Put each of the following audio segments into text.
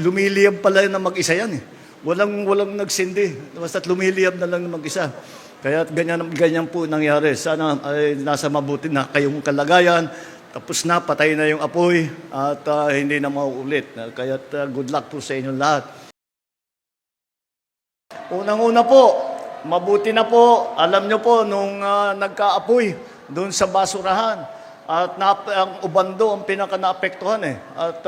lumiliyab pala na mag-isa yan eh. Walang nagsindi. Basta't lumiliyab na lang na mag-isa. Kaya ganyan po nangyari. Sana ay nasa mabuti na kayong kalagayan. Tapos na, patay na yung apoy at hindi na mauulit. Kaya good luck po sa inyong lahat. Unang-una po, mabuti na po. Alam nyo po, nung nagka-apoy doon sa basurahan, at ang ubando ang pinaka-naapektuhan eh. At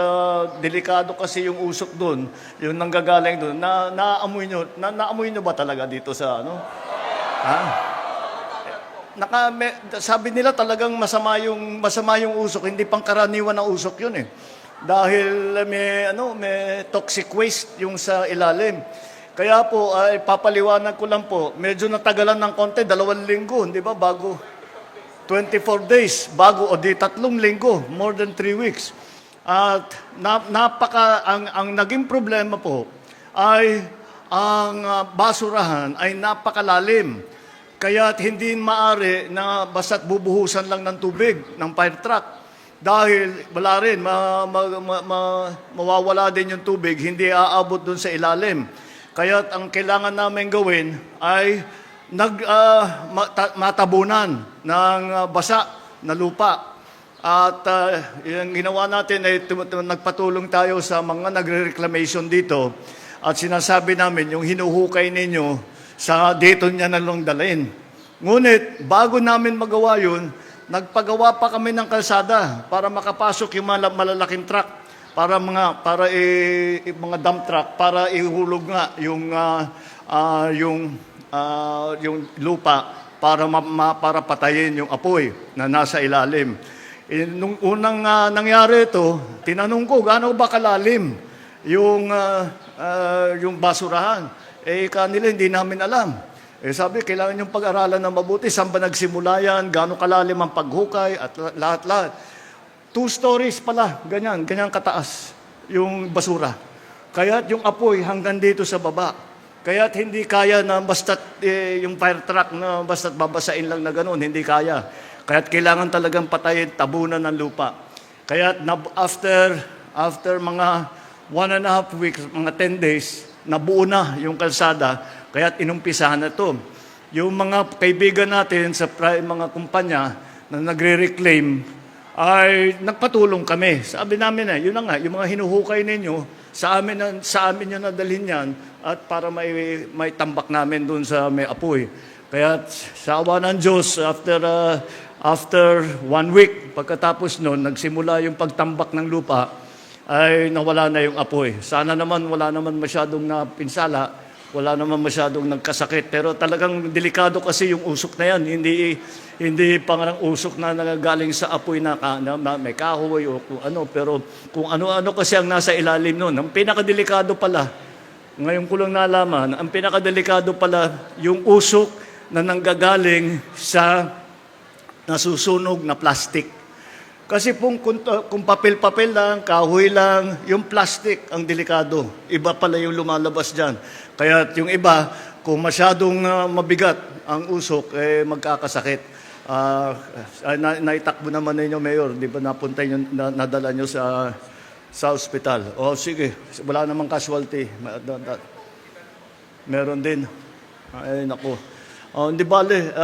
delikado kasi yung usok doon, yung nanggagaling doon. Naamoy nyo ba talaga dito sa ano? Ha? Sabi nila talagang masama yung usok, hindi pangkaraniwan na usok yun eh. Dahil may toxic waste yung sa ilalim. Kaya po, papaliwanag ko lang po, medyo natagalan ng konti, 2 linggo, di ba, bago 24 days, bago o di 3 linggo, more than 3 weeks. At ang naging problema po ay ang basurahan ay napakalalim. Kaya hindi maaari na basta't bubuhusan lang ng tubig ng fire truck. Dahil wala rin, mawawala din yung tubig, hindi aabot dun sa ilalim. Kaya ang kailangan namin gawin ay matabunan ng basa na lupa. At yung ginawa natin ay nagpatulong tayo sa mga nagre-reclamation dito. At sinasabi namin, yung hinuhukay ninyo, dito niya na lang dalhin. Ngunit, bago namin magawa yun, nagpagawa pa kami ng kalsada para makapasok yung malalaking truck, para mga dump truck, para ihulog nga yung lupa para patayin yung apoy na nasa ilalim. Nung unang nangyari ito, tinanong ko, gaano ba kalalim yung basurahan? Kanila hindi namin alam. Sabi, kailangan yung pag-aralan na mabuti. Saan ba nagsimula yan? Gaano kalalim ang paghukay? At lahat-lahat. 2 stories pala, ganyan kataas yung basura. Kaya yung apoy hanggang dito sa baba. Kaya't hindi kaya na basta't yung fire truck na basta't babasain lang na gano'n, hindi kaya. Kaya't kailangan talagang patayin, tabunan ng lupa. Kaya't after mga 1.5 weeks, mga 10 days, nabuo na yung kalsada, kaya't inumpisahan na ito. Yung mga kaibigan natin sa mga kumpanya na nagre-reclaim, ay nagpatulong kami. Sabi namin yun na nga, yung mga hinuhukay ninyo, sa amin nyo nadalhin yan, at para may tambak namin doon sa may apoy. Kaya sa awa ng Diyos, after 1 week, pagkatapos noon, nagsimula yung pagtambak ng lupa, ay nawala na yung apoy. Sana naman wala naman masyadong napinsala, wala naman masyadong nagkasakit. Pero talagang delikado kasi yung usok na yan. Hindi pangarang usok na nagagaling sa apoy na may kahoy o kung ano. Pero kung ano-ano kasi ang nasa ilalim noon. Ang pinakadelikado pala, ngayon ko lang nalaman, ang pinakadelikado pala yung usok na nanggagaling sa nasusunog na plastic. Kasi kung papel-papel lang, kahoy lang, yung plastic ang delikado. Iba pala yung lumalabas dyan. Kaya yung iba, kung masyadong mabigat ang usok, magkakasakit. Naitakbo naman ninyo, Mayor. Di ba napunta nyo, nadala nyo sa ospital? O sige, wala namang casualty. Meron din. Ay, naku. Hindi bale,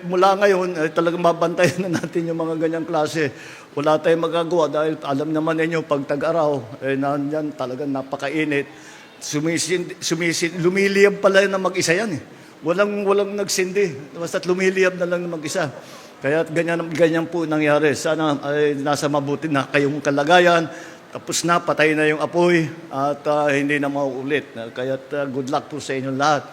mula ngayon, talagang mabantayan na natin yung mga ganyang klase. Wala tayong magagawa dahil alam naman ninyo, pag tag-araw, nandiyan talagang napakainit. Lumiliyab pala na mag-isa yan eh. Walang nagsindi. Basta't lumiliyab na lang na mag-isa. Kaya ganyan po nangyari. Sana ay nasa mabuti na kayong kalagayan. Tapos na, patay na yung apoy at hindi na mauulit. Kaya good luck po sa inyong lahat.